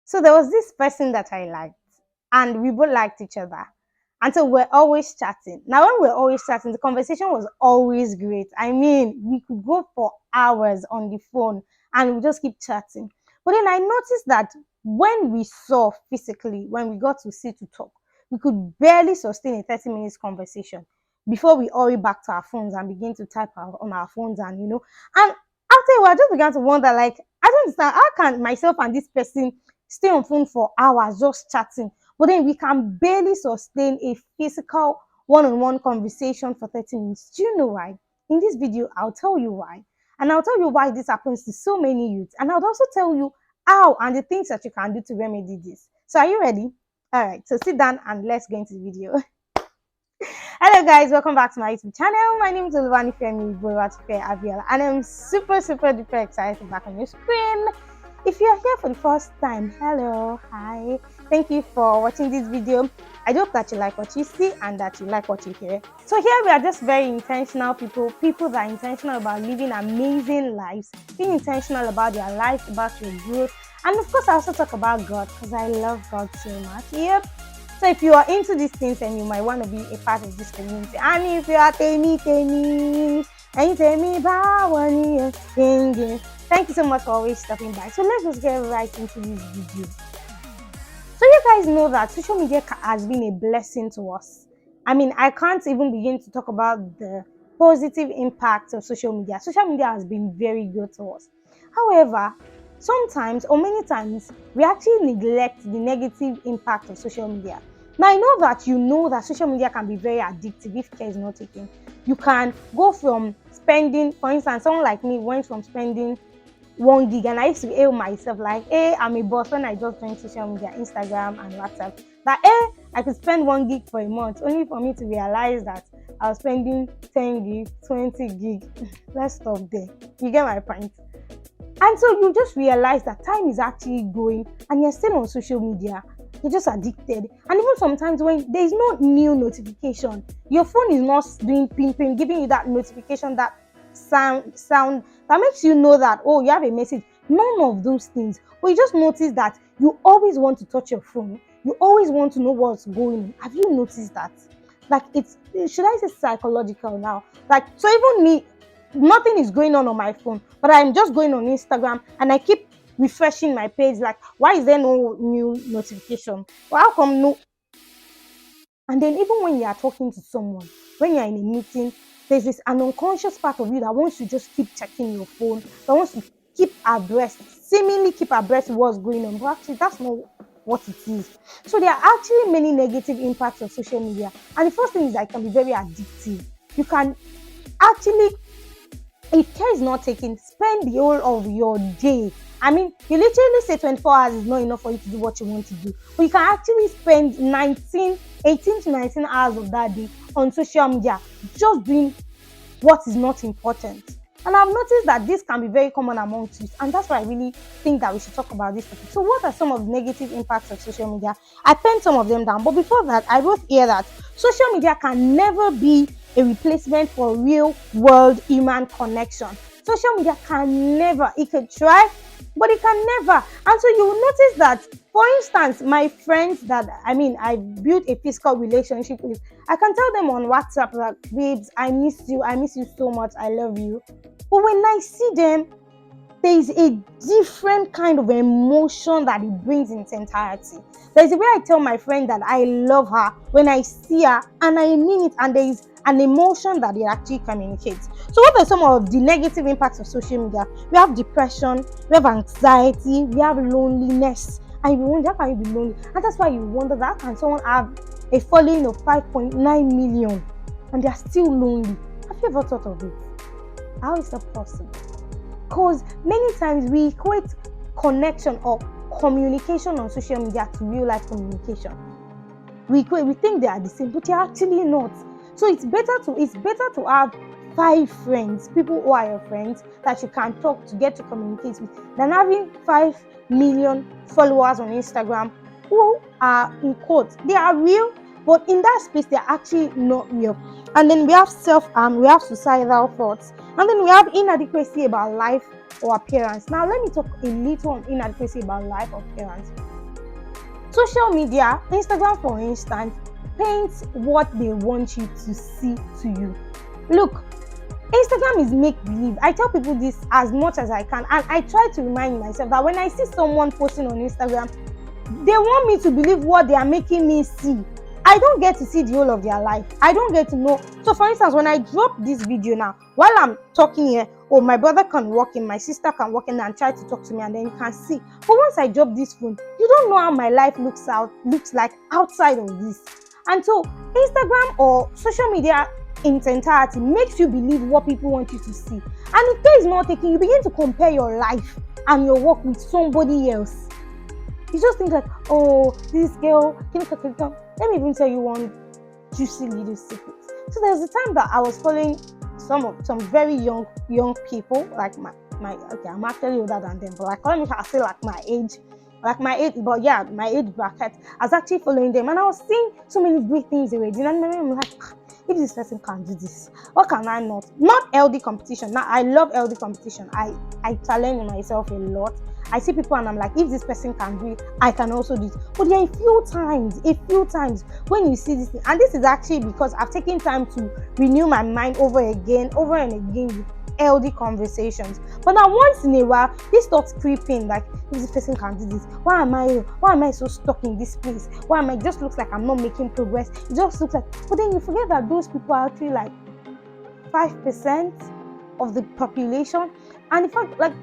So there was this person that I liked, and we both liked each other. And so we're always chatting. Now, when we're always chatting, the conversation was always great. I mean, we could go for hours on the phone and we just keep chatting. But then I noticed that when we saw physically, when we got to sit to talk, we could barely sustain a 30 minutes conversation before we hurry back to our phones and begin to type on our phones and after a while, I just began to wonder, like, I don't understand, how can myself and this person stay on phone for hours just chatting, but then we can barely sustain a physical one-on-one conversation for 30 minutes. Do you know why? In this video, I'll tell you why. And I'll tell you why this happens to so many youths. And I'll also tell you how and the things that you can do to remedy this. So are you ready? All right, so sit down and let's go into the video. Hello guys, welcome back to my YouTube channel. My name is Oluvani Femi Boratfe Aviola and I'm super duper excited to be back on your screen. If you are here for the first time, hello, hi, thank you for watching this video. I hope that you like what you see and that you like what you hear. So here we are just very intentional people that are intentional about living amazing lives, being intentional about their life, about your growth, and of course I also talk about God because I love God so much. Yep. So if you are into these things and you might want to be a part of this community, and if you are thank you so much for always stopping by. So let's just get right into this video. So you guys know that social media has been a blessing to us. I mean, I can't even begin to talk about the positive impact of social media. Social media has been very good to us. However, sometimes or many times we actually neglect the negative impact of social media. Now I know that social media can be very addictive if care is not taken. You can go from spending, for instance, someone like me went from spending 1 gig and I used to hail myself like, hey, I'm a boss when I just joined social media, Instagram and WhatsApp. That I could spend 1 gig for a month, only for me to realize that I was spending 10 gig, 20 gig. Let's stop there. You get my point? And so you just realize that time is actually going and you're still on social media. You're just addicted. And even sometimes when there's no new notification, your phone is not doing ping ping, giving you that notification, that sound that makes you know that, oh, you have a message. None of those things. But you just notice that you always want to touch your phone. You always want to know what's going on. Have you noticed that? Like, it's, should I say psychological now? Like, so even me, nothing is going on my phone, but I'm just going on Instagram and I keep refreshing my page, like, why is there no new notification? Well, how come no? And then even when you are talking to someone, when you're in a meeting, there's an unconscious part of you that wants to just keep checking your phone, that wants to keep abreast, seemingly keep abreast of what's going on, but actually that's not what it is. So there are actually many negative impacts of social media, and the first thing is that it can be very addictive. You can actually, if care is not taken, spend the whole of your day. I mean, you literally say 24 hours is not enough for you to do what you want to do, but you can actually spend 18 to 19 hours of that day on social media just doing what is not important. And I've noticed that this can be very common amongst youth, and that's why I really think that we should talk about this topic. So what are some of the negative impacts of social media? I penned some of them down, but before that, I wrote here that social media can never be a replacement for real world human connection. Social media can never, it could try, but it can never. And so you will notice that, for instance, my friends that I built a physical relationship with, I can tell them on WhatsApp like, babes, I miss you so much, I love you. But when I see them, there is a different kind of emotion that it brings in its entirety. There's a way I tell my friend that I love her when I see her, and I mean it, and there is an emotion that it actually communicates. So what are some of the negative impacts of social media? We have depression, we have anxiety, we have loneliness, and you wonder, how can you be lonely? And that's why you wonder, that can someone have a following of 5.9 million and they are still lonely? Have you ever thought of it? How is that possible? Because many times we equate connection or communication on social media to real life communication. We think they are the same, but they're actually not. So it's better to have 5 friends, people who are your friends that you can talk to, get to communicate with, than having 5 million followers on Instagram who are, in quotes, they are real, but in that space they're actually not real. And then we have self-harm, we have suicidal thoughts, and then we have inadequacy about life or appearance. Now let me talk a little on inadequacy about life or appearance. Social media, Instagram for instance, paints what they want you to see to you. Look, Instagram is make believe. I tell people this as much as I can, and I try to remind myself that when I see someone posting on Instagram, they want me to believe what they are making me see. I don't get to see the whole of their life. I don't get to know. So, for instance, when I drop this video now, while I'm talking here, oh, my brother can walk in, my sister can walk in and try to talk to me, and then you can see. But once I drop this phone, you don't know how my life looks like outside of this. And so, Instagram or social media in its entirety makes you believe what people want you to see. And if care is not taken, you begin to compare your life and your work with somebody else. You just think like, oh, this girl, let me even tell you one juicy little secret. So there's a time that I was following some very young people, like my okay, I'm actually older than them, but like let me say like my age, but yeah, my age bracket. I was actually following them, and I was seeing so many great things they were doing, and I'm like, if this person can do this, what can I not? Not LD competition. Now I love LD competition. I challenge myself a lot. I see people and I'm like, if this person can do it, I can also do it. But there are a few times when you see this thing, and this is actually because I've taken time to renew my mind over and again with LD conversations. But now once in a while, this starts creeping, like, if this person can do this, why am I so stuck in this place? Why am I? It just looks like I'm not making progress. It just looks like, but then you forget that those people are actually like 5% of the population. And in fact, like,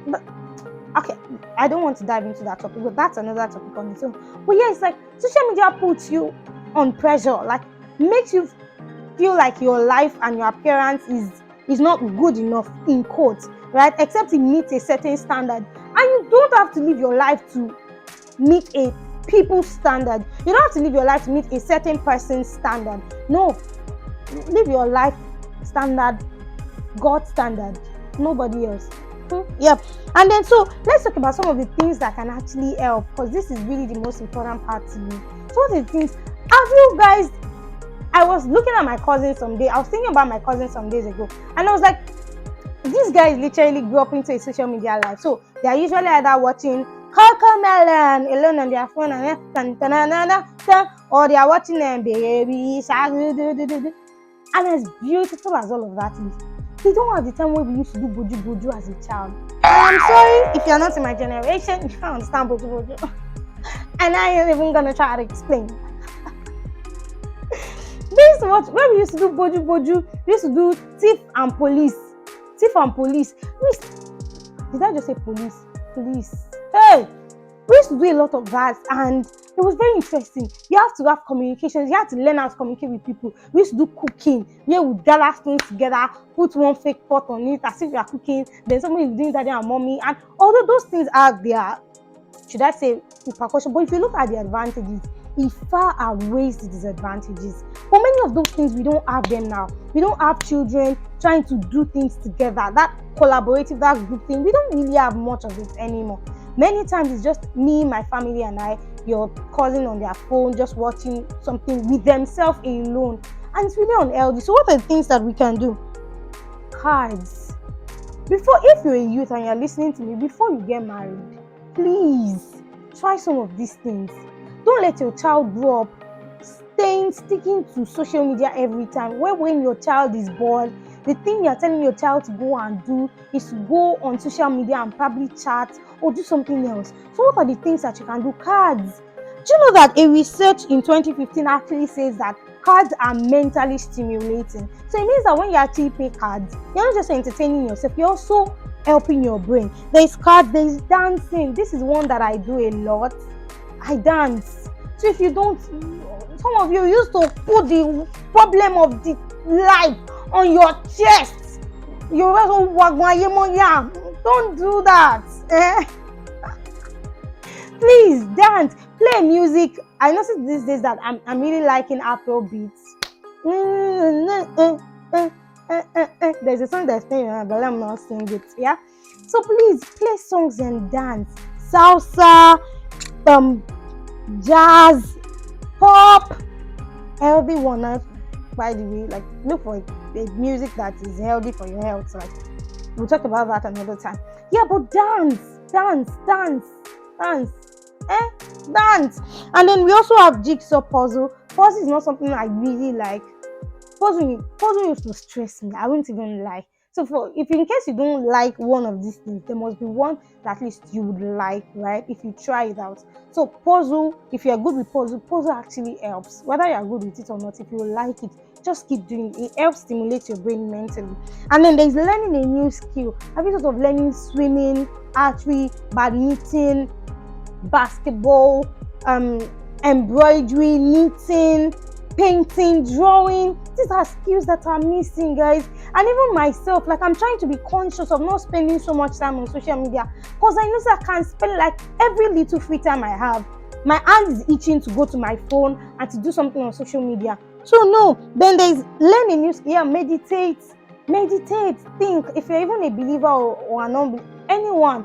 okay, I don't want to dive into that topic, but that's another topic on its own. But yeah, it's like social media puts you on pressure, like makes you feel like your life and your appearance is not good enough, in quotes, right? Except it meets a certain standard. And you don't have to live your life to meet a people's standard. You don't have to live your life to meet a certain person's standard. No, live your life standard, God's standard, nobody else. Yep. And then so let's talk about some of the things that can actually help, because this is really the most important part to me. So what are the things? Have you guys? I was looking at my cousin someday. I was thinking about my cousin some days ago, and I was like, these guys literally grew up into a social media life. So they are usually either watching CoComelon alone on their phone or they are watching them Baby Shark. And as beautiful as all of that is, they don't have the time where we used to do boju as a child. I'm sorry if you're not in my generation, you can't understand boju. And I ain't even gonna try to explain. This is what when we used to do boju, we used to do thief and police. Did I just say police? Police. Hey! We used to do a lot of that, and it was very interesting. You have to have communications. You have to learn how to communicate with people. We used to do cooking, where we gather stones together, put one fake pot on it as if we are cooking. Then somebody is doing daddy and mommy. And although those things are there, should I say repercussion? But if you look at the advantages, it far outweighs the disadvantages. But many of those things, we don't have them now. We don't have children trying to do things together. That collaborative, that group thing, we don't really have much of it anymore. Many times it's just me, my family, and I, your cousin on their phone, just watching something with themselves alone. And it's really unhealthy. So what are the things that we can do? Cards. If you're a youth and you're listening to me, before you get married, please try some of these things. Don't let your child grow up sticking to social media every time. When your child is bored, the thing you're telling your child to go and do is to go on social media and probably chat or do something else. So what are the things that you can do? Cards. Do you know that a research in 2015 actually says that cards are mentally stimulating? So it means that when you actually play cards, you're not just entertaining yourself, you're also helping your brain. There's cards, there's dancing. This is one that I do a lot. I dance. So if you don't, some of you used to put the problem of the life on your chest. Don't do that. Please dance, play music. I noticed these days that I'm really liking Afro beats. There's a song that's playing, but I'm not singing it. Yeah. So please play songs and dance. Salsa, jazz, pop, healthy one. By the way, like look for a music that is healthy for your health. Like we'll talk about that another time. Yeah, but dance. constant. And then we also have jigsaw puzzle. Puzzle is not something I really like. Puzzle used to stress me. I wouldn't even lie. So for if in case you don't like one of these things, there must be one that at least you would like, right? If you try it out. So puzzle, if you're good with puzzle, puzzle actually helps. Whether you're good with it or not, if you like it, just keep doing it. It helps stimulate your brain mentally. And then there's learning a new skill. Have you thought of learning swimming, archery, badminton, basketball, embroidery, knitting, painting, drawing? These are skills that are missing, guys. And even myself, like, I'm trying to be conscious of not spending so much time on social media, because I know that I can spend like every little free time I have. My hand is itching to go to my phone and to do something on social media. So no, then there's learn a new skill. Yeah, meditate, think. If you're even a believer or a non-believer, anyone,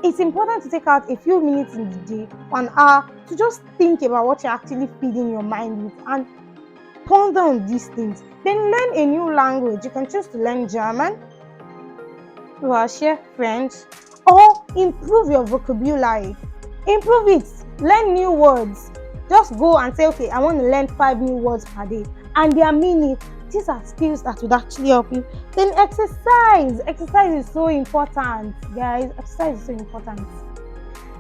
it's important to take out a few minutes in the day, 1 hour, to just think about what you're actually feeding your mind with and ponder on these things. Then learn a new language. You can choose to learn German, Russian, French, or improve your vocabulary. Improve it. Learn new words. Just go and say, okay, I want to learn 5 new words per day, and their meaning. These are skills that would actually help you. Then exercise. Exercise is so important, guys. Exercise is so important.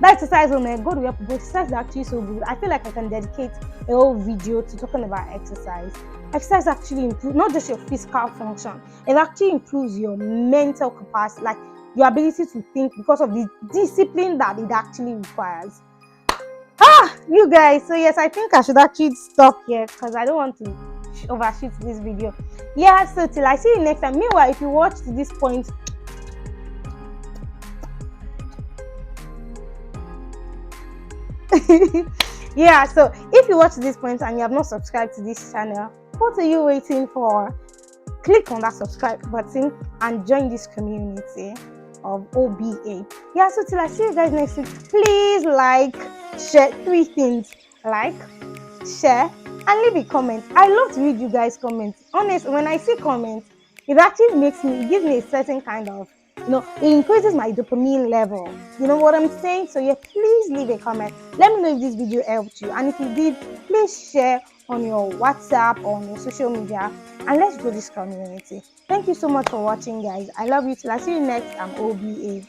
That exercise on a good way, but exercise is actually so good. I feel like I can dedicate a whole video to talking about exercise. Exercise actually improves not just your physical function, it actually improves your mental capacity, like your ability to think, because of the discipline that it actually requires. You guys, so yes, I think I should actually stop here because I don't want to overshoot this video. Yeah, so till I see you next time. Meanwhile, if you watch to this point, yeah, so if you watch to this point and you have not subscribed to this channel, what are you waiting for? Click on that subscribe button and join this community of OBA. Yeah, so till I see you guys next week, please like, share, 3 things: like, share, and leave a comment. I love to read you guys' comments. Honestly, when I see comments, it gives me a certain kind of, it increases my dopamine level. You know what I'm saying? So yeah, please leave a comment. Let me know if this video helped you, and if you did, please share on your WhatsApp or on your social media, and let's grow this community. Thank you so much for watching, guys. I love you. Till I see you next. I'm OBA.